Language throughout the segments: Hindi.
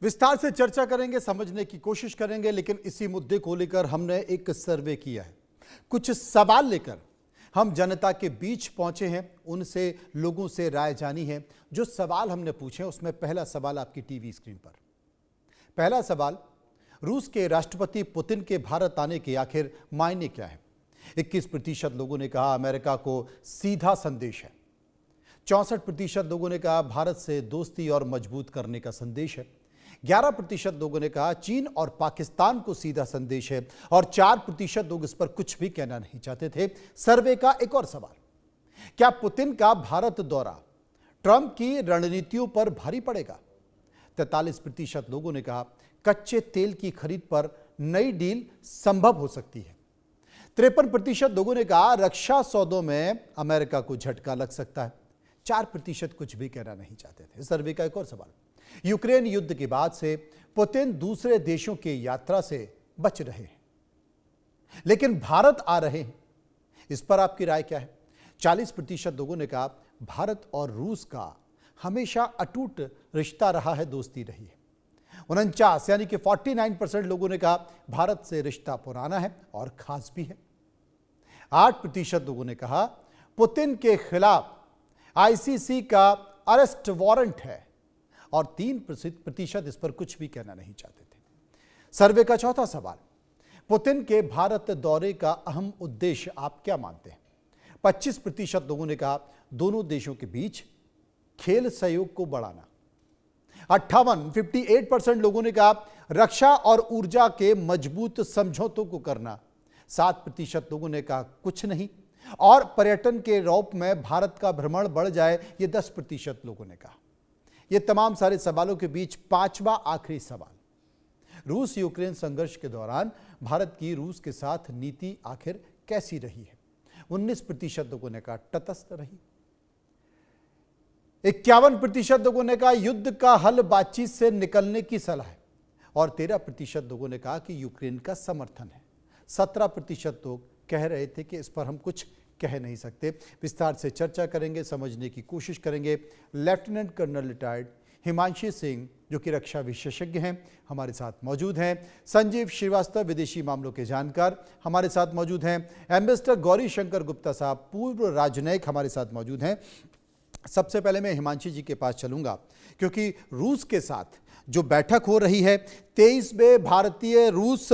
विस्तार से चर्चा करेंगे, समझने की कोशिश करेंगे, लेकिन इसी मुद्दे को लेकर हमने एक सर्वे किया है। कुछ सवाल लेकर हम जनता के बीच पहुंचे हैं, उनसे लोगों से राय जानी है। जो सवाल हमने पूछे उसमें पहला सवाल आपकी टीवी स्क्रीन पर। पहला सवाल, रूस के राष्ट्रपति पुतिन के भारत आने के आखिर मायने क्या है? 21% लोगों ने कहा अमेरिका को सीधा संदेश है। 64% लोगों ने कहा भारत से दोस्ती और मजबूत करने का संदेश है। 11% लोगों ने कहा चीन और पाकिस्तान को सीधा संदेश है और 4% लोग इस पर कुछ भी कहना नहीं चाहते थे। सर्वे का एक और सवाल, क्या पुतिन का भारत दौरा ट्रंप की रणनीतियों पर भारी पड़ेगा? 43% लोगों ने कहा कच्चे तेल की खरीद पर नई डील संभव हो सकती है। 53% लोगों ने कहा रक्षा सौदों में अमेरिका को झटका लग सकता है। 4% कुछ भी कहना नहीं चाहते थे। सर्वे का एक और सवाल, यूक्रेन युद्ध के बाद से पुतिन दूसरे देशों की यात्रा से बच रहे हैं, लेकिन भारत आ रहे हैं। इस पर आपकी राय क्या है? 40% लोगों ने कहा भारत और रूस का हमेशा अटूट रिश्ता रहा है, दोस्ती रही है। 49 यानी कि 49% लोगों ने कहा भारत से रिश्ता पुराना है और खास भी है। 8% लोगों ने कहा पुतिन के खिलाफ आईसीसी का अरेस्ट वारंट है और 3% इस पर कुछ भी कहना नहीं चाहते थे। सर्वे का चौथा सवाल, पुतिन के भारत दौरे का अहम उद्देश्य आप क्या मानते हैं? 25% लोगों ने कहा दोनों देशों के बीच खेल सहयोग को बढ़ाना। 58% लोगों ने कहा रक्षा और ऊर्जा के मजबूत समझौतों को करना। 7% लोगों ने कहा कुछ नहीं और पर्यटन के रूप में भारत का भ्रमण बढ़ जाए, ये 10% लोगों ने कहा। ये तमाम सारे सवालों के बीच पांचवा आखिरी सवाल, रूस यूक्रेन संघर्ष के दौरान भारत की रूस के साथ नीति आखिर कैसी रही है? 19% लोगों ने कहा तटस्थ रही। 51% लोगों ने कहा युद्ध का हल बातचीत से निकलने की सलाह है और 13% लोगों ने कहा कि यूक्रेन का समर्थन है। 17% लोग कह रहे थे कि इस पर हम कुछ कह नहीं सकते। विस्तार से चर्चा करेंगे, समझने की कोशिश करेंगे। Lieutenant colonel retired Himanshi Singh, जो कि रक्षा विशेषज्ञ हैं, हमारे साथ मौजूद हैं। संजीव श्रीवास्तव, विदेशी मामलों के जानकार, हमारे साथ मौजूद हैं। एम्बेसडर गौरी शंकर गुप्ता साहब, पूर्व राजनयिक, हमारे साथ मौजूद हैं। सबसे पहले मैं हिमांशी जी के पास चलूंगा, क्योंकि रूस के साथ जो बैठक हो रही है, 23वें भारतीय रूस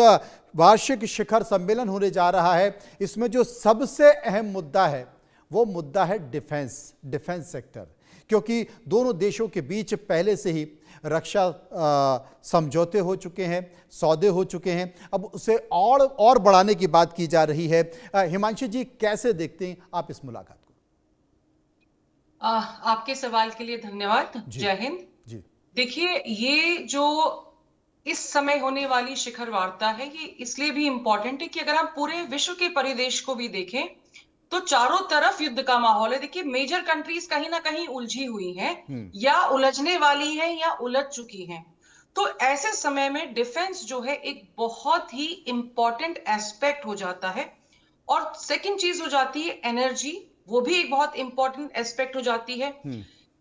वार्षिक शिखर सम्मेलन होने जा रहा है। इसमें जो सबसे अहम मुद्दा है वो मुद्दा है डिफेंस सेक्टर, क्योंकि दोनों देशों के बीच पहले से ही रक्षा समझौते हो चुके हैं, सौदे हो चुके हैं। अब उसे और बढ़ाने की बात की जा रही है। हिमांशी जी, कैसे देखते हैं आप इस मुलाकात को? आपके सवाल के लिए धन्यवाद। जय हिंद जी। देखिए, ये जो इस समय होने वाली शिखर वार्ता है, ये इसलिए भी इंपॉर्टेंट है कि अगर हम पूरे विश्व के परिदृश्य को भी देखें तो चारों तरफ युद्ध का माहौल है। देखिए, मेजर कंट्रीज कहीं ना कहीं उलझी हुई हैं या उलझने वाली हैं या उलझ चुकी हैं। तो ऐसे समय में डिफेंस जो है एक बहुत ही इंपॉर्टेंट एस्पेक्ट हो जाता है। और सेकंड चीज हो जाती है एनर्जी, वो भी एक बहुत इंपॉर्टेंट एस्पेक्ट हो जाती है।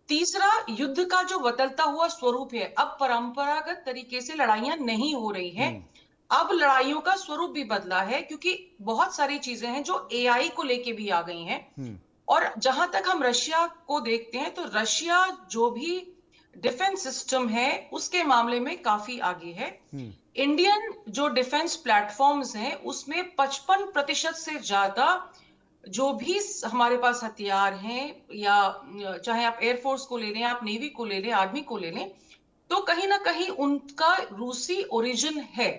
तीसरा, युद्ध का जो बदलता हुआ स्वरूप है, अब परंपरागत तरीके से लड़ाइयां नहीं हो रही हैं। अब लड़ाइयों का स्वरूप भी बदला है, क्योंकि बहुत सारी चीजें हैं जो एआई को लेके भी आ गई हैं। और जहां तक हम रशिया को देखते हैं, तो रशिया जो भी डिफेंस सिस्टम है उसके मामले में काफी आगे है। इंडियन जो डिफेंस प्लेटफॉर्म्स हैं उसमें 55% से ज्यादा जो भी हमारे पास हथियार हैं, या चाहे आप एयरफोर्स को ले लें, आप नेवी को ले लें, आर्मी को ले लें, तो कहीं ना कहीं उनका रूसी ओरिजिन है।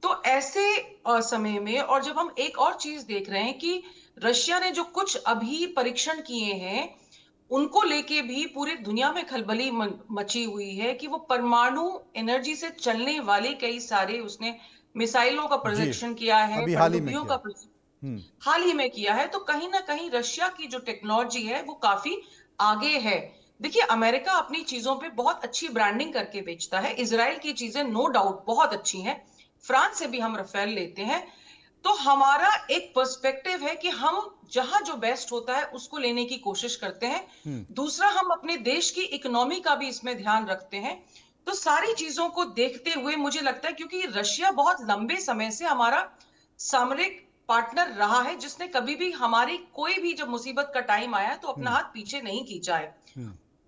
तो ऐसे समय में, और जब हम एक और चीज देख रहे हैं कि रशिया ने जो कुछ अभी परीक्षण किए हैं, उनको लेके भी पूरी दुनिया में खलबली मची हुई है कि वो परमाणु एनर्जी से चलने वाले कई सारे उसने मिसाइलों का परीक्षण किया है, पनडुब्बियों का हाल ही में किया है। तो कहीं ना कहीं रशिया की जो टेक्नोलॉजी है वो काफी आगे है। देखिए, अमेरिका अपनी चीजों पे बहुत अच्छी ब्रांडिंग करके बेचता है। इजराइल की चीजें नो डाउट बहुत अच्छी हैं। फ्रांस से भी हम राफेल लेते हैं। तो हमारा एक पर्सपेक्टिव है कि हम जहां जो बेस्ट होता है उसको लेने की कोशिश करते हैं। दूसरा, हम अपने देश की इकोनॉमी का भी इसमें ध्यान रखते हैं। तो सारी चीजों को देखते हुए मुझे लगता है, क्योंकि रशिया बहुत लंबे समय से हमारा सामरिक पार्टनर रहा है, जिसने कभी भी हमारी कोई भी जब मुसीबत का टाइम आया तो अपना हाथ पीछे नहीं खींचा है।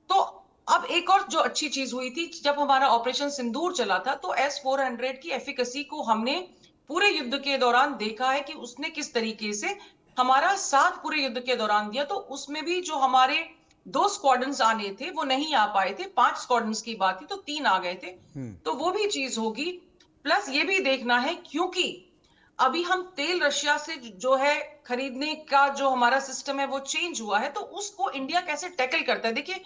तो अब एक और जो अच्छी चीज हुई थी, जब हमारा ऑपरेशन सिंदूर चला था तो S-400 की एफिकेसी को हमने पूरे युद्ध के दौरान देखा है कि उसने किस तरीके से हमारा साथ पूरे युद्ध के दौरान दिया। तो उसमें भी जो हमारे 2 स्क्वाड्रन्स आने थे वो नहीं आ पाए थे, 5 स्क्वाड्रन्स की बात थी तो 3 आ गए थे। तो वो भी चीज होगी। प्लस ये भी देखना है, क्योंकि अभी हम तेल रशिया से जो है खरीदने का जो हमारा सिस्टम है वो चेंज हुआ है, तो उसको इंडिया कैसे टैकल करता है। देखिए,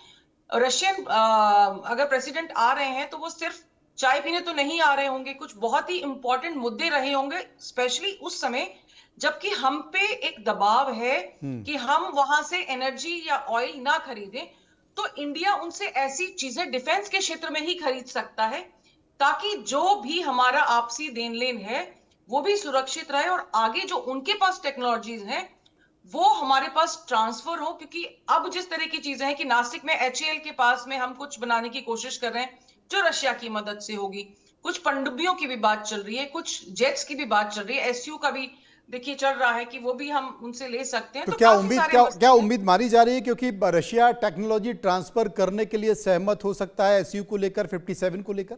रशियन अगर प्रेसिडेंट आ रहे हैं तो वो सिर्फ चाय पीने तो नहीं आ रहे होंगे, कुछ बहुत ही इंपॉर्टेंट मुद्दे रहे होंगे, स्पेशली उस समय जबकि हम पे एक दबाव है कि हम वहां से एनर्जी या ऑयल ना खरीदें। तो इंडिया उनसे ऐसी चीजें डिफेंस के क्षेत्र में ही खरीद सकता है ताकि जो भी हमारा आपसी देन लेन है वो भी सुरक्षित रहे, और आगे जो उनके पास टेक्नोलॉजीज हैं वो हमारे पास ट्रांसफर हो। क्योंकि अब जिस तरह की चीजें हैं कि नासिक में HAL के पास में हम कुछ बनाने की कोशिश कर रहे हैं जो रशिया की मदद से होगी, कुछ पनडुब्बियों की भी बात चल रही है, कुछ जेट्स की भी बात चल रही है, SU का भी देखिए चल रहा है कि वो भी हम उनसे ले सकते हैं। तो तो क्या काफी उम्मीद सारे क्या मसले क्या हैं। उम्मीद मारी जा रही है, क्योंकि रशिया टेक्नोलॉजी ट्रांसफर करने के लिए सहमत हो सकता है SU को लेकर, 57 को लेकर?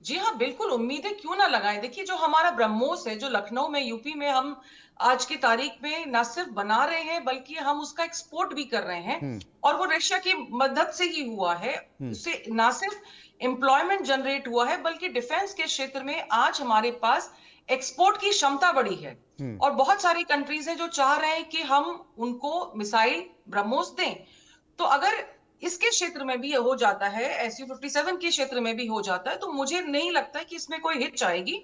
जी हाँ, बिल्कुल उम्मीद है, क्यों ना लगाएं। देखिए, जो हमारा ब्रह्मोस है जो लखनऊ में यूपी में हम आज की तारीख में न सिर्फ बना रहे हैं बल्कि हम उसका एक्सपोर्ट भी कर रहे हैं, और वो रशिया की मदद से ही हुआ है। उससे ना सिर्फ एम्प्लॉयमेंट जनरेट हुआ है बल्कि डिफेंस के क्षेत्र में आज हमारे पास एक्सपोर्ट की क्षमता बढ़ी है। और बहुत सारी कंट्रीज हैं जो चाह रहे हैं कि हम उनको मिसाइल ब्रह्मोस दें। तो अगर इसके क्षेत्र में भी हो जाता है, SU-57 के क्षेत्र में भी हो जाता है, तो मुझे नहीं लगता कि इसमें कोई हिच आएगी।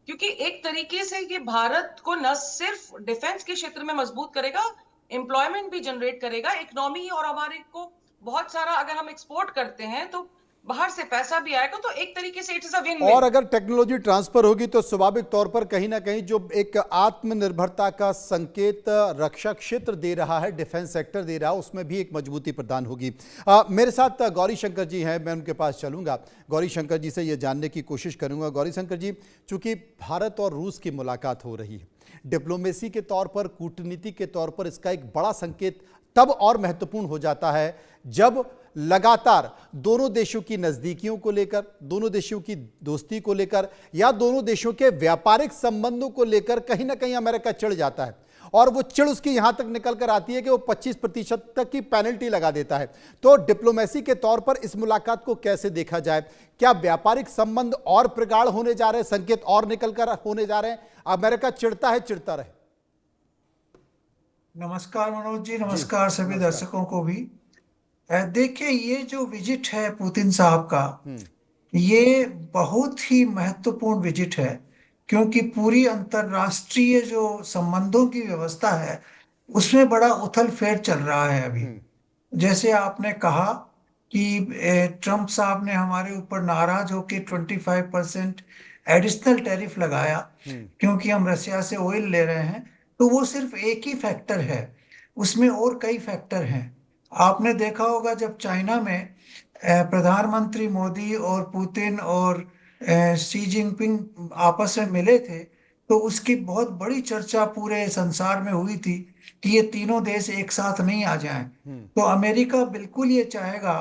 क्योंकि एक तरीके से ये भारत को न सिर्फ डिफेंस के क्षेत्र में मजबूत करेगा, एम्प्लॉयमेंट भी जनरेट करेगा, इकोनॉमी, और हमारे को बहुत सारा अगर हम एक्सपोर्ट करते हैं तो बाहर से पैसा भी आएगा। तो एक तरीके से इट इज अ विन और विन। अगर टेक्नोलॉजी ट्रांसफर होगी तो स्वाभाविक तौर पर कहीं ना कहीं जो एक आत्मनिर्भरता का संकेत रक्षा क्षेत्र दे रहा है, डिफेंस सेक्टर दे रहा है, उसमें भी एक मजबूती प्रदान होगी। मेरे साथ गौरी शंकर जी हैं, मैं उनके पास चलूंगा। गौरी शंकर जी से ये जानने की कोशिश करूंगा। गौरी शंकर जी, चूंकि भारत और रूस की मुलाकात हो रही है, डिप्लोमेसी के तौर पर, कूटनीति के तौर पर इसका एक बड़ा संकेत तब और महत्वपूर्ण हो जाता है जब लगातार दोनों देशों की नजदीकियों को लेकर, दोनों देशों की दोस्ती को लेकर या दोनों देशों के व्यापारिक संबंधों को लेकर कहीं ना कहीं अमेरिका चिढ़ जाता है, और वो चिढ़ उसकी यहां तक निकल कर आती है कि वो 25% तक की पेनल्टी लगा देता है। तो डिप्लोमेसी के तौर पर इस मुलाकात को कैसे देखा जाए? क्या व्यापारिक संबंध और प्रगाढ़ होने जा रहे हैं, संकेत और निकल कर होने जा रहे हैं? अमेरिका चिढ़ता है, चिढ़ता रहे। नमस्कार मनोज जी, नमस्कार सभी दर्शकों को भी। देखिए, ये जो विजिट है पुतिन साहब का, ये बहुत ही महत्वपूर्ण विजिट है, क्योंकि पूरी अंतर्राष्ट्रीय जो संबंधों की व्यवस्था है उसमें बड़ा उथल फेर चल रहा है अभी। जैसे आपने कहा कि ट्रम्प साहब ने हमारे ऊपर नाराज होकर 25% एडिशनल टैरिफ लगाया क्योंकि हम रशिया से ऑयल ले रहे हैं। तो वो सिर्फ एक ही फैक्टर है, उसमें और कई फैक्टर हैं। आपने देखा होगा जब चाइना में प्रधानमंत्री मोदी और पुतिन और शी जिनपिंग आपस में मिले थे, तो उसकी बहुत बड़ी चर्चा पूरे संसार में हुई थी कि ये तीनों देश एक साथ नहीं आ जाएं। तो अमेरिका बिल्कुल ये चाहेगा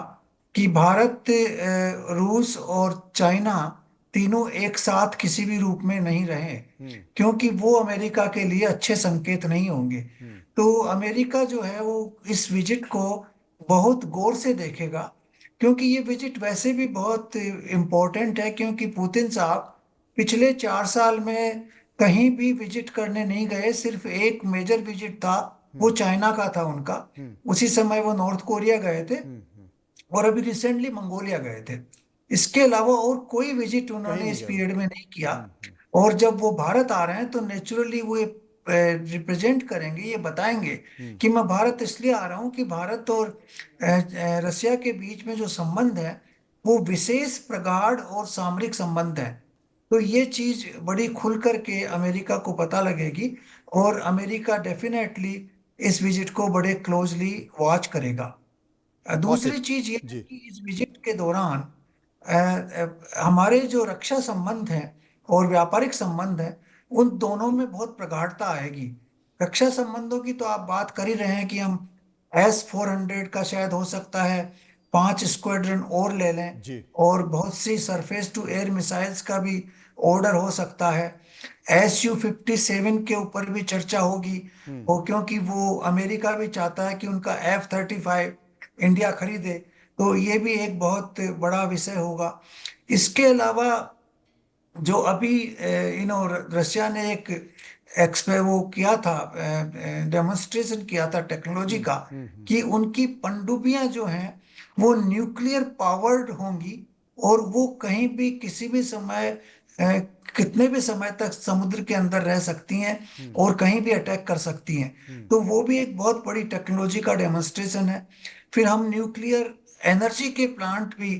कि भारत, रूस और चाइना तीनों एक साथ किसी भी रूप में नहीं रहे, क्योंकि वो अमेरिका के लिए अच्छे संकेत नहीं होंगे। तो अमेरिका जो है वो इस विजिट को बहुत गौर से देखेगा, क्योंकि ये विजिट वैसे भी बहुत इम्पोर्टेंट है, क्योंकि पुतिन साहब पिछले 4 साल में कहीं भी विजिट करने नहीं गए। सिर्फ एक मेजर विजिट था, वो चाइना का था उनका। उसी समय वो नॉर्थ कोरिया गए थे और अभी रिसेंटली मंगोलिया गए थे। इसके अलावा और कोई विजिट उन्होंने इस पीरियड में नहीं किया। और जब वो भारत आ रहे हैं तो नेचुरली वो रिप्रेजेंट करेंगे, ये बताएंगे कि मैं भारत इसलिए आ रहा हूँ कि भारत और रसिया के बीच में जो संबंध है वो विशेष प्रगाढ़ और सामरिक संबंध है। तो ये चीज बड़ी खुल करके अमेरिका को पता लगेगी, और अमेरिका डेफिनेटली इस विजिट को बड़े क्लोजली वॉच करेगा। दूसरी चीज ये है कि इस विजिट के दौरान हमारे जो रक्षा संबंध हैं और व्यापारिक संबंध हैं, उन दोनों में बहुत प्रगाढ़ता आएगी। रक्षा संबंधों की तो आप बात कर ही रहे हैं कि हम S-400 का शायद हो सकता है 5 स्क्वाड्रन और ले लें, जी और बहुत सी सरफेस टू एयर मिसाइल्स का भी ऑर्डर हो सकता है। Su-57 के ऊपर भी चर्चा होगी, और क्योंकि वो अमेरिका भी चाहता है कि उनका F-35 इंडिया खरीदे, तो ये भी एक बहुत बड़ा विषय होगा। इसके अलावा जो अभी रशिया ने एक एक्सपे वो किया था, डेमोन्स्ट्रेशन किया था टेक्नोलॉजी का, कि उनकी पनडुब्बियां जो हैं वो न्यूक्लियर पावर्ड होंगी, और वो कहीं भी किसी भी समय कितने भी समय तक समुद्र के अंदर रह सकती हैं और कहीं भी अटैक कर सकती हैं। तो वो भी एक बहुत बड़ी टेक्नोलॉजी का डेमोन्स्ट्रेशन है। फिर हम न्यूक्लियर एनर्जी के प्लांट भी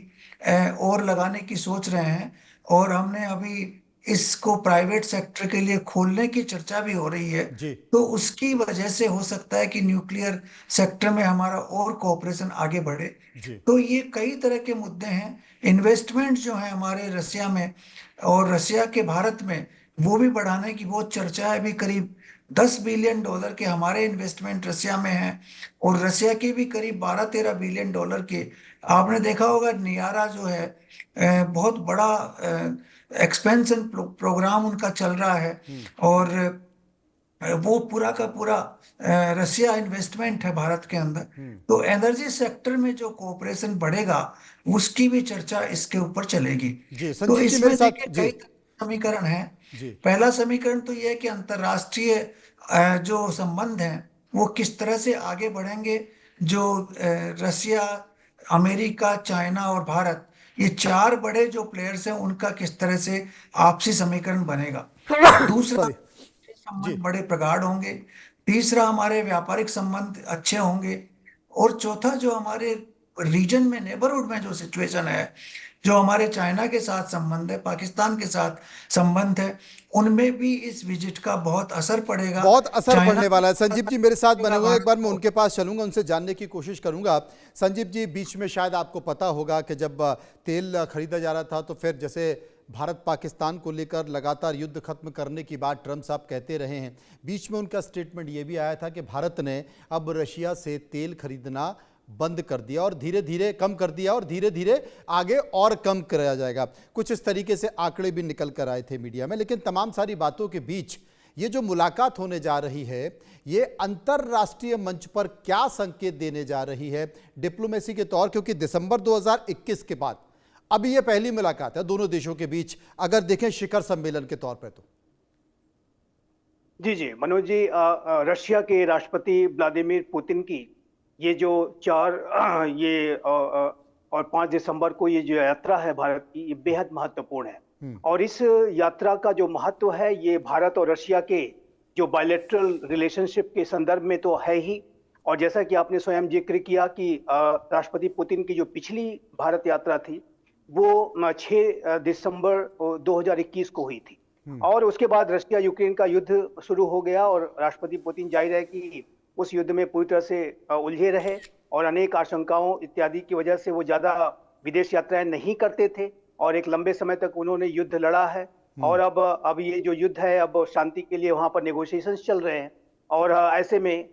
और लगाने की सोच रहे हैं, और हमने अभी इसको प्राइवेट सेक्टर के लिए खोलने की चर्चा भी हो रही है। जी तो उसकी वजह से हो सकता है कि न्यूक्लियर सेक्टर में हमारा और कोऑपरेशन आगे बढ़े। जी तो ये कई तरह के मुद्दे हैं। इन्वेस्टमेंट जो है हमारे रसिया में और रसिया के भारत में, वो भी बढ़ाने की बहुत चर्चा है। अभी करीब $10 बिलियन के हमारे इन्वेस्टमेंट रसिया में है, और रसिया के भी करीब 12-13 बिलियन के। आपने देखा होगा नियारा जो है बहुत बड़ा एक्सपेंशन प्रोग्राम उनका चल रहा है, और वो पूरा का पूरा रसिया इन्वेस्टमेंट है भारत के अंदर। तो एनर्जी सेक्टर में जो कोऑपरेशन बढ़ेगा, उसकी भी चर्चा इसके ऊपर चलेगी। जी तो संजीव जी मेरे इसमें साथ देखिए जी कई समीकरण हैं। जी पहला समीकरण तो यह है कि अंतर्राष्ट्रीय जो संबंध हैं वो किस तरह से आगे बढ़ेंगे। जो रसिया, अमेरिका, चाइना और भारत, ये चार बड़े जो प्लेयर्स हैं, उनका किस तरह से आपसी समीकरण बनेगा। दूसरा, सॉरी जी संबंध बड़े प्रगाढ़ होंगे। तीसरा, हमारे व्यापारिक संबंध अच्छे होंगे। और चौथा, जो हमारे रीजन में, नेबरहुड में जो सिचुएशन है, जो हमारे चाइना के साथ संबंध है, पाकिस्तान के साथ संबंध है, उनमें भी इस विजिट का बहुत असर पड़ेगा। बहुत असर चाइना पड़ने वाला है। संजीव जी मेरे साथ बने हुए हैं, एक भारत बार मैं को। उनके पास चलूंगा, उनसे जानने की कोशिश करूंगा। संजीव जी, बीच में शायद आपको पता होगा कि जब तेल खरीदा जा रहा था, तो फिर जैसे भारत पाकिस्तान को लेकर लगातार युद्ध खत्म करने की बात ट्रंप साहब कहते रहे हैं। बीच में उनका स्टेटमेंट ये भी आया था कि भारत ने अब रशिया से तेल खरीदना बंद कर दिया और धीरे धीरे कम कर दिया, और धीरे धीरे आगे और कम कराया जाएगा। कुछ इस तरीके से आंकड़े भी निकल कर आए थे मीडिया में। लेकिन तमाम सारी बातों के बीच ये जो मुलाकात होने जा रही है, ये अंतरराष्ट्रीय मंच पर क्या संकेत देने जा रही है डिप्लोमेसी के तौर, क्योंकि दिसंबर 2021 के बाद अभी ये पहली मुलाकात है दोनों देशों के बीच, अगर देखें शिखर सम्मेलन के तौर पर तो। जी मनोज जी, रशिया के राष्ट्रपति व्लादिमीर पुतिन की ये जो 5 दिसंबर को ये जो यात्रा है भारत की, ये बेहद महत्वपूर्ण है। और इस यात्रा का जो महत्व है, ये भारत और रशिया के जो बायलैटरल रिलेशनशिप के संदर्भ में तो है ही। और जैसा कि आपने स्वयं जिक्र किया कि राष्ट्रपति पुतिन की जो पिछली भारत यात्रा थी, वो 6 दिसंबर 2021 को हुई थी। और उसके बाद रशिया यूक्रेन का युद्ध शुरू हो गया, और राष्ट्रपति पुतिन जाहिर है कि उस युद्ध में पूरी तरह से उलझे रहे, और अनेक आशंकाओं इत्यादि की वजह से वो ज्यादा विदेश यात्राएं नहीं करते थे, और एक लंबे समय तक उन्होंने युद्ध लड़ा है। और अब ये जो युद्ध है, अब शांति के लिए वहां पर नेगोशिएशंस चल रहे हैं। और ऐसे में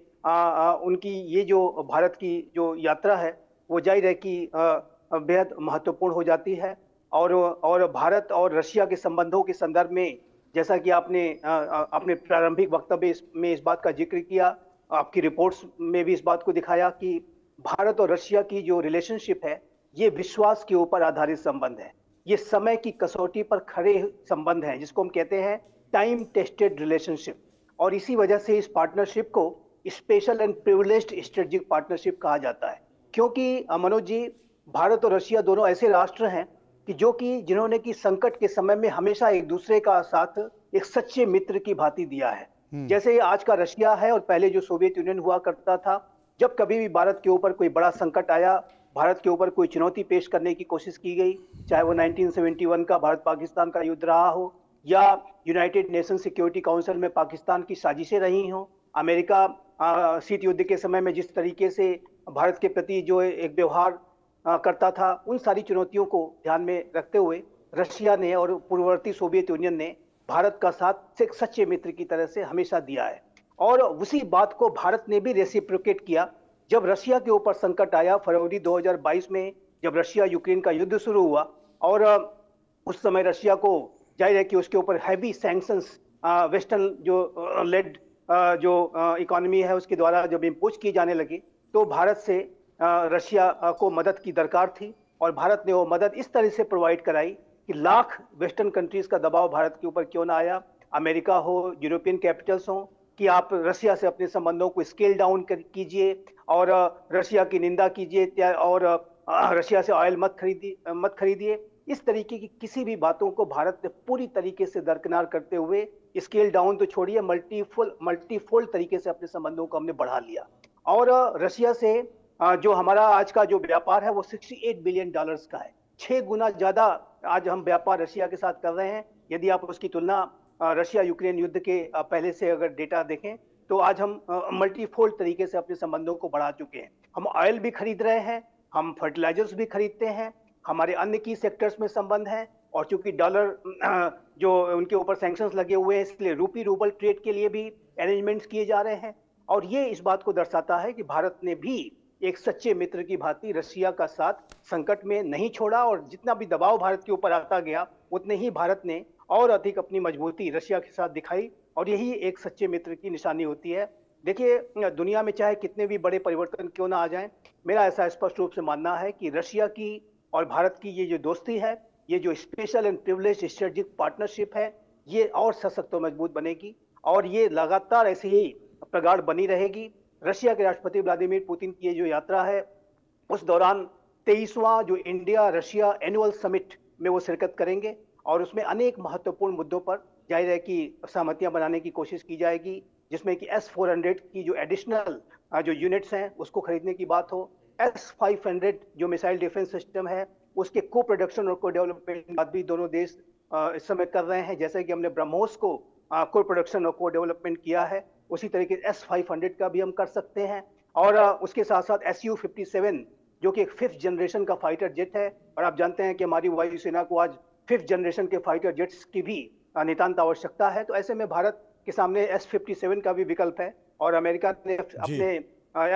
उनकी ये जो भारत की जो यात्रा है, वो जाहिर है कि बेहद महत्वपूर्ण हो जाती है। और भारत और रशिया के संबंधों के संदर्भ में, जैसा कि आपने अपने प्रारंभिक वक्तव्य में इस बात का जिक्र किया, आपकी रिपोर्ट्स में भी इस बात को दिखाया कि भारत और रशिया की जो रिलेशनशिप है, ये विश्वास के ऊपर आधारित संबंध है। ये समय की कसौटी पर खड़े संबंध हैं, जिसको हम कहते हैं टाइम टेस्टेड रिलेशनशिप। और इसी वजह से इस पार्टनरशिप को special and privileged strategic partnership कहा जाता है। क्योंकि मनोज जी, भारत और रशिया दोनों ऐसे राष्ट्र हैं कि जिन्होंने कि संकट के समय में हमेशा एक दूसरे का साथ एक सच्चे मित्र की भांति दिया है। जैसे आज का रशिया है, और पहले जो सोवियत यूनियन हुआ करता था, जब कभी भी भारत के ऊपर कोई बड़ा संकट आया, भारत के ऊपर कोई चुनौती पेश करने की कोशिश की गई, चाहे वो 1971 का भारत पाकिस्तान का युद्ध रहा हो, या यूनाइटेड नेशन सिक्योरिटी काउंसिल में पाकिस्तान की साजिशें रही हो, अमेरिका शीत युद्ध के समय में जिस तरीके से भारत के प्रति जो एक व्यवहार करता था, उन सारी चुनौतियों को ध्यान में रखते हुए रशिया ने और पूर्ववर्ती सोवियत यूनियन ने भारत का साथ एक सच्चे मित्र की तरह से हमेशा दिया है। और उसी बात को भारत ने भी रेसिप्रोकेट किया जब रशिया के ऊपर संकट आया फरवरी 2022 में, जब रशिया यूक्रेन का युद्ध शुरू हुआ। और उस समय रशिया को जाहिर है कि उसके ऊपर हैवी सैंक्शंस वेस्टर्न जो लेड जो इकोनॉमी है उसके द्वारा जब इम्पोज की जाने लगी, तो भारत से रशिया को मदद की दरकार थी। और भारत ने वो मदद इस तरह से प्रोवाइड कराई कि लाख वेस्टर्न कंट्रीज का दबाव भारत के ऊपर क्यों ना आया, अमेरिका हो, यूरोपियन कैपिटल्स हो, कि आप रशिया से अपने संबंधों को स्केल डाउन कीजिए और रशिया की निंदा कीजिए और रशिया से ऑयल मत खरीदिए। इस तरीके की किसी भी बातों को भारत ने पूरी तरीके से दरकिनार करते हुए स्केल डाउन तो छोड़िए, मल्टीफोल्ड तरीके से अपने संबंधों को हमने बढ़ा लिया। और रशिया से जो हमारा आज का जो व्यापार है वो $68 बिलियन का है। 6 गुना ज्यादा आज हम व्यापार रशिया के साथ कर रहे हैं। यदि आप उसकी तुलना रशिया यूक्रेन युद्ध के पहले से अगर डेटा देखें तो आज हम मल्टीफोल्ड तरीके से अपने संबंधों को बढ़ा चुके हैं। हम ऑयल भी खरीद रहे हैं, हम फर्टिलाइजर्स भी खरीदते हैं, हमारे अन्य की सेक्टर्स में संबंध है। और चूंकि डॉलर जो उनके ऊपर सैंक्शंस लगे हुए हैं, इसलिए रूपी रूबल ट्रेड के लिए भी अरेंजमेंट्स किए जा रहे हैं। और ये इस बात को दर्शाता है कि भारत ने भी एक सच्चे मित्र की भांति रशिया का साथ संकट में नहीं छोड़ा। और जितना भी दबाव भारत के ऊपर आता गया, उतने ही भारत ने और अधिक अपनी मजबूती रशिया के साथ दिखाई। और यही एक सच्चे मित्र की निशानी होती है। देखिए, दुनिया में चाहे कितने भी बड़े परिवर्तन क्यों ना आ जाएं, मेरा ऐसा स्पष्ट रूप से मानना है कि रशिया की और भारत की ये जो दोस्ती है, ये जो special and privilege strategic partnership है, ये और सशक्त और मजबूत बनेगी और ये लगातार ऐसे ही प्रगाढ़ बनी रहेगी। रशिया के राष्ट्रपति व्लादिमीर पुतिन की ये जो यात्रा है, उस दौरान 23वां जो इंडिया रशिया एनुअल समिट में वो शिरकत करेंगे और उसमें अनेक महत्वपूर्ण मुद्दों पर जाहिर है कि सहमतियां बनाने की कोशिश की जाएगी, जिसमें कि S-400 की जो एडिशनल जो यूनिट्स हैं उसको खरीदने की बात हो, S-500 जो मिसाइल डिफेंस सिस्टम है उसके को प्रोडक्शन और को डेवलपमेंट की बात भी दोनों देश इस समय कर रहे हैं। जैसे कि हमने ब्रह्मोस को को प्रोडक्शन और को डेवलपमेंट किया है, उसी तरीके से S-500 का भी हम कर सकते हैं। और उसके साथ साथ Su-57 जो कि एक 5th जनरेशन का फाइटर जेट है, और आप जानते हैं कि हमारी वायुसेना को आज 5th जनरेशन के फाइटर जेट्स की भी नितांत आवश्यकता है। तो ऐसे में भारत के सामने S-57 का भी विकल्प है और अमेरिका ने अपने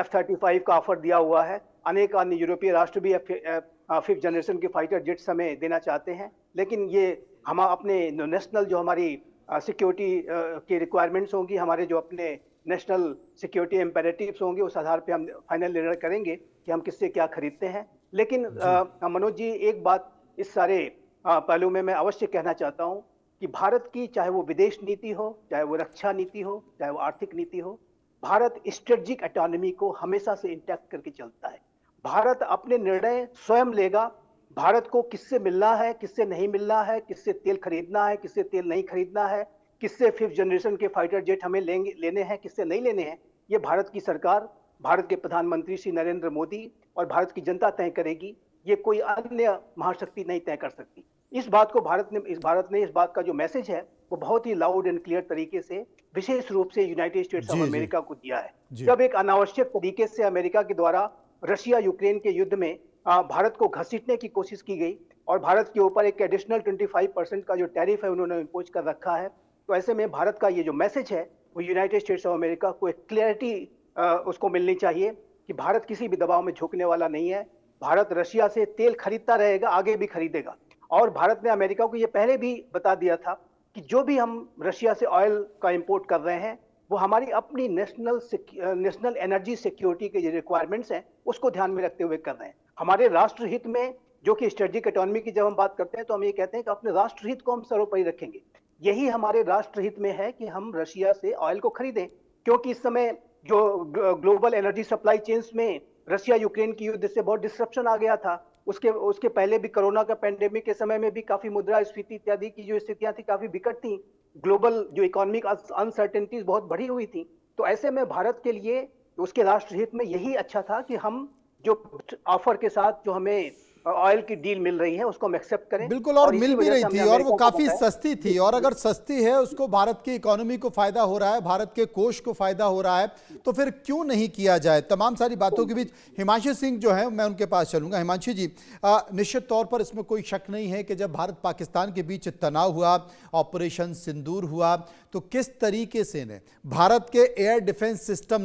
F-35 का ऑफर दिया हुआ है। अनेक अन्य यूरोपीय राष्ट्र भी 5th जनरेशन के फाइटर जेट्स हमें देना चाहते हैं। लेकिन ये हम अपने नेशनल जो हमारी सिक्योरिटी की रिक्वायरमेंट्स होंगी, हमारे जो अपने नेशनल सिक्योरिटी इम्पेरेटिव्स होंगे, उस आधार पे हम फाइनल निर्णय करेंगे कि हम किससे क्या खरीदते हैं। लेकिन मनोज जी, एक बात इस सारे पहलू में मैं अवश्य कहना चाहता हूं कि भारत की चाहे वो विदेश नीति हो, चाहे वो रक्षा नीति हो, चाहे वो आर्थिक नीति हो, भारत स्ट्रेटेजिक ऑटोनॉमी को हमेशा से इंटैक्ट करके चलता है। भारत अपने निर्णय स्वयं लेगा। भारत को किससे मिलना है, किससे नहीं मिलना है, किससे तेल खरीदना है, किससे तेल नहीं खरीदना है, किससे 5th जनरेशन के फाइटर जेट हमें लेने हैं, किससे नहीं लेने हैं, ये भारत की सरकार, भारत के प्रधानमंत्री श्री नरेंद्र मोदी और भारत की जनता तय करेगी। ये कोई अन्य महाशक्ति नहीं तय कर सकती। इस बात को भारत ने इस बात का जो मैसेज है वो बहुत ही लाउड एंड क्लियर तरीके से विशेष रूप से यूनाइटेड स्टेट्स ऑफ अमेरिका को दिया है। जब एक अनावश्यक तरीके से अमेरिका के द्वारा रशिया यूक्रेन के युद्ध में भारत को घसीटने की कोशिश की गई और भारत के ऊपर एक एडिशनल 25% का जो टैरिफ है उन्होंने इम्पोज कर रखा है, तो ऐसे में भारत का ये जो मैसेज है वो यूनाइटेड स्टेट्स ऑफ अमेरिका को एक क्लैरिटी उसको मिलनी चाहिए कि भारत किसी भी दबाव में झुकने वाला नहीं है। भारत रशिया से तेल खरीदता रहेगा, आगे भी खरीदेगा। और भारत ने अमेरिका को ये पहले भी बता दिया था कि जो भी हम रशिया से ऑयल का इंपोर्ट कर रहे हैं वो हमारी अपनी नेशनल एनर्जी सिक्योरिटी के जो रिक्वायरमेंट्स हैं उसको ध्यान में रखते हुए कर रहे हैं। हमारे राष्ट्रहित में, जो कि स्ट्रेटेजिक इकोनॉमी की जब हम बात करते हैं तो हम ये कहते हैं कि अपने राष्ट्रहित को हम सर्वोपरि रखेंगे। यही हमारे राष्ट्रहित में है कि हम रशिया से ऑयल को खरीदें, क्योंकि इस समय जो ग्लोबल एनर्जी सप्लाई चेन्स में रशिया यूक्रेन की युद्ध से बहुत डिस्ट्रप्शन आ गया था। उसके पहले भी कोरोना का पेंडेमिक के समय में भी काफी मुद्रास्फीति इत्यादि की जो स्थितियां थी काफी विकट थी। ग्लोबल जो इकोनॉमिक अनसर्टेनिटीज बहुत बढ़ी हुई थी। तो ऐसे में भारत के लिए उसके राष्ट्रहित में यही अच्छा था कि हम जो ऑफर के साथ जो हमें ऑयल की डील मिल रही है उसको हम एक्सेप्ट करें। बिल्कुल, और इसी मिल भी वजह रही से हमने थी और वो अमेरिका को काफी बताया। सस्ती थी, और अगर सस्ती है उसको भारत की इकोनॉमी को फायदा हो रहा है, भारत के कोष को फायदा हो रहा है, तो फिर क्यों नहीं किया जाए। तमाम सारी बातों के बीच हिमांशु सिंह जो है, मैं उनके पास चलूंगा। हिमांशु जी, निश्चित तौर पर इसमें कोई शक नहीं है कि जब भारत पाकिस्तान के बीच तनाव हुआ, ऑपरेशन सिंदूर हुआ, तो किस तरीके से ने भारत के एयर डिफेंस सिस्टम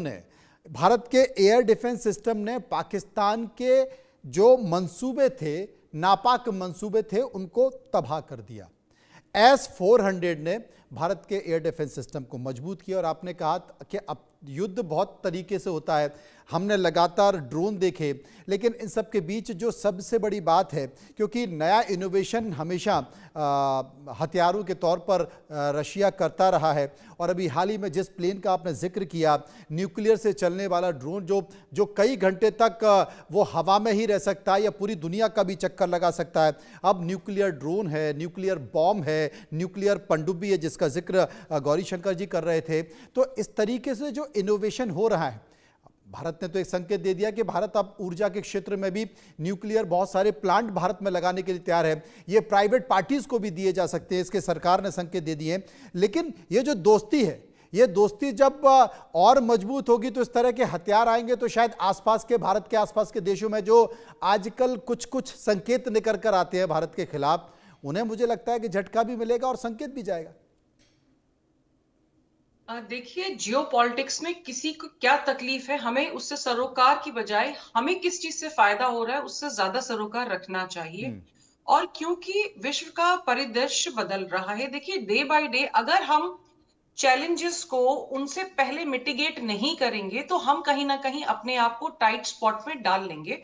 ने पाकिस्तान के जो मंसूबे थे, नापाक मंसूबे थे, उनको तबाह कर दिया। S-400 ने भारत के एयर डिफेंस सिस्टम को मजबूत किया। और आपने कहा कि अब युद्ध बहुत तरीके से होता है, हमने लगातार ड्रोन देखे, लेकिन इन सब के बीच जो सबसे बड़ी बात है, क्योंकि नया इनोवेशन हमेशा हथियारों के तौर पर रशिया करता रहा है, और अभी हाल ही में जिस प्लेन का आपने जिक्र किया, न्यूक्लियर से चलने वाला ड्रोन जो कई घंटे तक वो हवा में ही रह सकता है या पूरी दुनिया का भी चक्कर लगा सकता है। अब न्यूक्लियर ड्रोन है, न्यूक्लियर बॉम्ब है, न्यूक्लियर पनडुब्बी है, जिसका जिक्र गौरी शंकर जी कर रहे थे। तो इस तरीके से जो इनोवेशन हो रहा है, भारत ने तो एक संकेत दे दिया कि भारत अब ऊर्जा के क्षेत्र में भी न्यूक्लियर बहुत सारे प्लांट भारत में लगाने के लिए तैयार है। ये प्राइवेट पार्टीज को भी दिए जा सकते हैं, इसके सरकार ने संकेत दे दिए। लेकिन ये जो दोस्ती है, ये दोस्ती जब और मजबूत होगी तो इस तरह के हथियार आएंगे तो शायद आसपास के, भारत के आसपास के देशों में जो आजकल कुछ कुछ संकेत निकल कर आते हैं भारत के खिलाफ, उन्हें मुझे लगता है कि झटका भी मिलेगा और संकेत भी जाएगा। देखिए, जियोपॉलिटिक्स में किसी को क्या तकलीफ है, हमें उससे सरोकार की बजाय हमें किस चीज से फायदा हो रहा है उससे ज्यादा सरोकार रखना चाहिए। और क्योंकि विश्व का परिदृश्य बदल रहा है, देखिए डे बाय डे अगर हम चैलेंजेस को उनसे पहले मिटिगेट नहीं करेंगे तो हम कहीं ना कहीं अपने आप को टाइट स्पॉट में डाल लेंगे।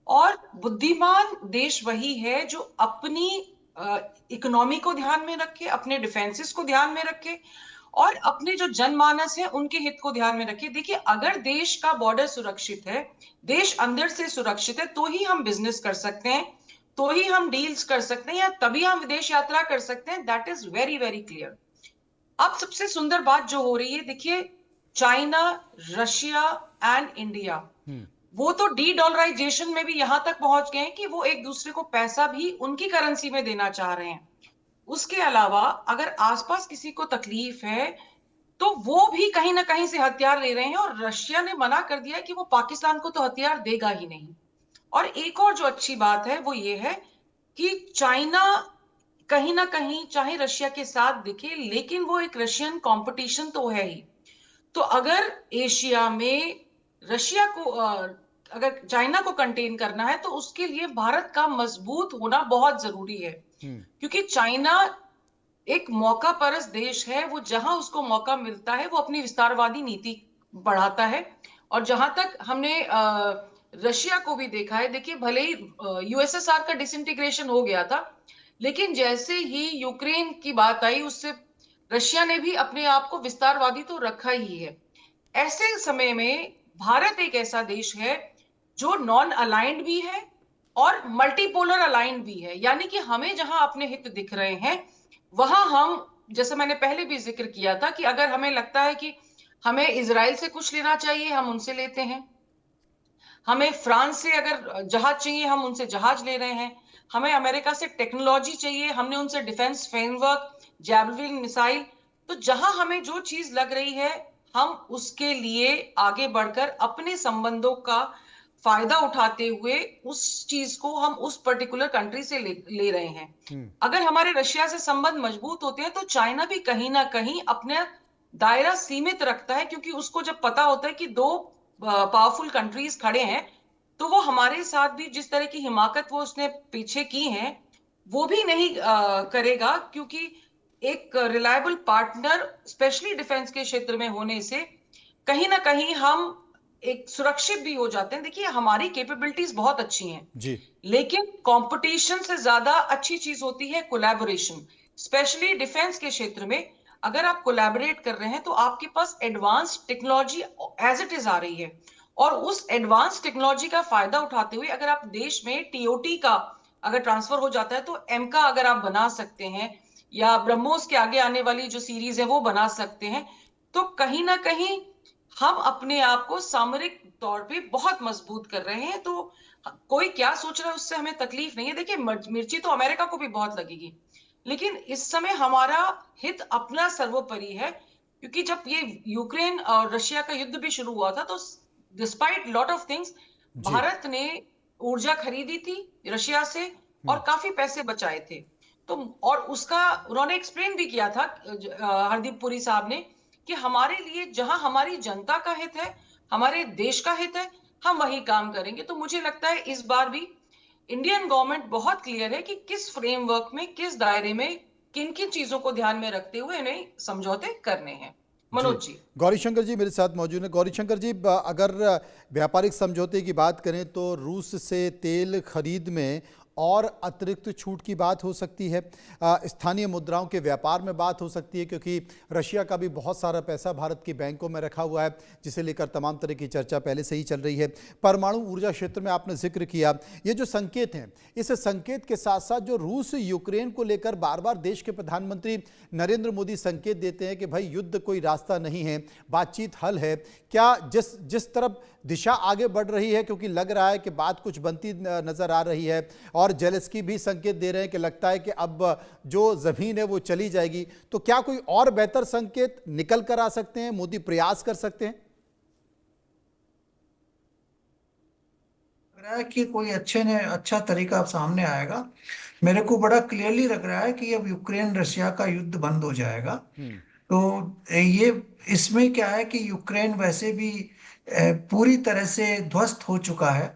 और बुद्धिमान देश वही है जो अपनी इकोनॉमी को ध्यान में रखे, अपने डिफेंसेस को ध्यान में रखे और अपने जो जनमानस है उनके हित को ध्यान में रखे। देखिए, अगर देश का बॉर्डर सुरक्षित है, देश अंदर से सुरक्षित है, तो ही हम बिजनेस कर सकते हैं, तो ही हम डील्स कर सकते हैं, या तभी हम विदेश यात्रा कर सकते हैं। That is very very clear. अब सबसे सुंदर बात जो हो रही है, देखिए चाइना, रशिया एंड इंडिया, वो तो डी डॉलराइजेशन में भी यहां तक पहुंच गए हैं कि वो एक दूसरे को पैसा भी उनकी करेंसी में देना चाह रहे हैं। उसके अलावा अगर आसपास किसी को तकलीफ है तो वो भी कहीं ना कहीं से हथियार ले रहे हैं, और रशिया ने मना कर दिया कि वो पाकिस्तान को तो हथियार देगा ही नहीं। और एक और जो अच्छी बात है वो ये है कि चाइना कहीं ना कहीं चाहे रशिया के साथ दिखे, लेकिन वो एक रशियन कंपटीशन तो है ही। तो अगर एशिया में रशिया को अगर चाइना को कंटेन करना है तो उसके लिए भारत का मजबूत होना बहुत जरूरी है। क्योंकि चाइना एक मौका परस देश है, वो जहां उसको मौका मिलता है वो अपनी विस्तारवादी नीति बढ़ाता है। और जहां तक हमने रशिया को भी देखा है, देखिए भले ही यूएसएसआर का डिसइंटीग्रेशन हो गया था, लेकिन जैसे ही यूक्रेन की बात आई उससे रशिया ने भी अपने आप को विस्तारवादी तो रखा ही है। ऐसे समय में भारत एक ऐसा देश है जो नॉन अलाइंड भी है और मल्टीपोलर अलाइंड भी है। यानी कि हमें जहां अपने हित दिख रहे हैं वहां हम, जैसे मैंने पहले भी जिक्र किया था कि अगर हमें लगता है कि हमें इजराइल से कुछ लेना चाहिए, हम उनसे लेते हैं। हमें फ्रांस से अगर जहाज चाहिए, हम उनसे जहाज ले रहे हैं। हमें अमेरिका से टेक्नोलॉजी चाहिए, हमने उनसे डिफेंस फ्रेमवर्क, जैवलिन मिसाइल। तो जहां हमें जो चीज लग रही है हम उसके लिए आगे बढ़कर अपने संबंधों का फायदा उठाते हुए उस चीज को हम उस पर्टिकुलर कंट्री से ले रहे हैं। अगर हमारे रशिया से संबंध मजबूत होते हैं तो चाइना भी कहीं ना कहीं अपना दायरा सीमित रखता है, क्योंकि उसको जब पता होता है कि दो पावरफुल कंट्रीज खड़े हैं तो वो हमारे साथ भी जिस तरह की हिमाकत वो उसने पीछे की है वो भी नहीं करेगा। क्योंकि एक रिलायबल पार्टनर स्पेशली डिफेंस के क्षेत्र में होने से कहीं ना कहीं हम एक सुरक्षित भी हो जाते हैं। देखिए, हमारी कैपेबिलिटीज बहुत अच्छी हैं जी, लेकिन कंपटीशन से ज्यादा अच्छी चीज होती है कोलैबोरेशन। स्पेशली डिफेंस के क्षेत्र में अगर आप कोलैबोरेट कर रहे हैं तो आपके पास advance technology as it is आ रही है, और उस एडवांस टेक्नोलॉजी का फायदा उठाते हुए अगर आप देश में टीओटी का अगर ट्रांसफर हो जाता है तो एम का अगर आप बना सकते हैं, या ब्रह्मोस के आगे आने वाली जो सीरीज है वो बना सकते हैं, तो कहीं ना कहीं हम अपने आप को सामरिक तौर पे बहुत मजबूत कर रहे हैं। तो कोई क्या सोच रहा है उससे हमें तकलीफ नहीं है। देखिए मिर्ची तो अमेरिका को भी बहुत लगेगी, लेकिन इस समय हमारा हित अपना सर्वोपरि है, क्योंकि जब ये यूक्रेन और रशिया का युद्ध भी शुरू हुआ था तो डिस्पाइट लॉट ऑफ थिंग्स जी। भारत ने ऊर्जा खरीदी थी रशिया से और काफी पैसे बचाए थे। तो और उसका उन्होंने एक्सप्लेन भी किया था हरदीप पुरी साहब ने कि हमारे लिए जहां हमारी जनता का हित है, हमारे देश का हित है, हम वही काम करेंगे। तो मुझे लगता है इस बार भी इंडियन गवर्नमेंट बहुत क्लियर है कि किस फ्रेमवर्क में, किस दायरे में, किन किन चीजों को ध्यान में रखते हुए इन्हें समझौते करने हैं। जी, मनोज जी। गौरीशंकर जी मेरे साथ मौजूद हैं। गौरीशंकर जी, अगर व्यापारिक समझौते की बात करें तो रूस से तेल खरीद में और अतिरिक्त छूट की बात हो सकती है, स्थानीय मुद्राओं के व्यापार में बात हो सकती है, क्योंकि रशिया का भी बहुत सारा पैसा भारत की बैंकों में रखा हुआ है, जिसे लेकर तमाम तरह की चर्चा पहले से ही चल रही है। परमाणु ऊर्जा क्षेत्र में आपने जिक्र किया, ये जो संकेत हैं, इस संकेत के साथ साथ जो रूस यूक्रेन को लेकर बार बार देश के प्रधानमंत्री नरेंद्र मोदी संकेत देते हैं कि भाई युद्ध कोई रास्ता नहीं है, बातचीत हल है, क्या जिस तरफ दिशा आगे बढ़ रही है, क्योंकि लग रहा है कि बात कुछ बनती नजर आ रही है, और जेलेंस्की भी संकेत दे रहे हैं कि लगता है कि अब जो जमीन है वो चली जाएगी, तो क्या कोई और बेहतर संकेत निकल कर आ सकते हैं, मोदी प्रयास कर सकते हैं? लग रहा है कि कोई अच्छा तरीका अब सामने आएगा। मेरे को बड़ा क्लियरली लग रहा है कि अब यूक्रेन रशिया का युद्ध बंद हो जाएगा। तो ये इसमें क्या है कि यूक्रेन वैसे भी पूरी तरह से ध्वस्त हो चुका है।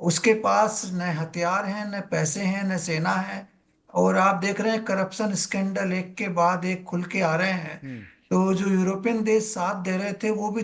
उसके पास न हथियार हैं, न पैसे हैं, न सेना है, और आप देख रहे हैं करप्शन स्कैंडल एक के बाद एक खुल के आ रहे हैं। तो जो यूरोपियन देश साथ दे रहे थे वो भी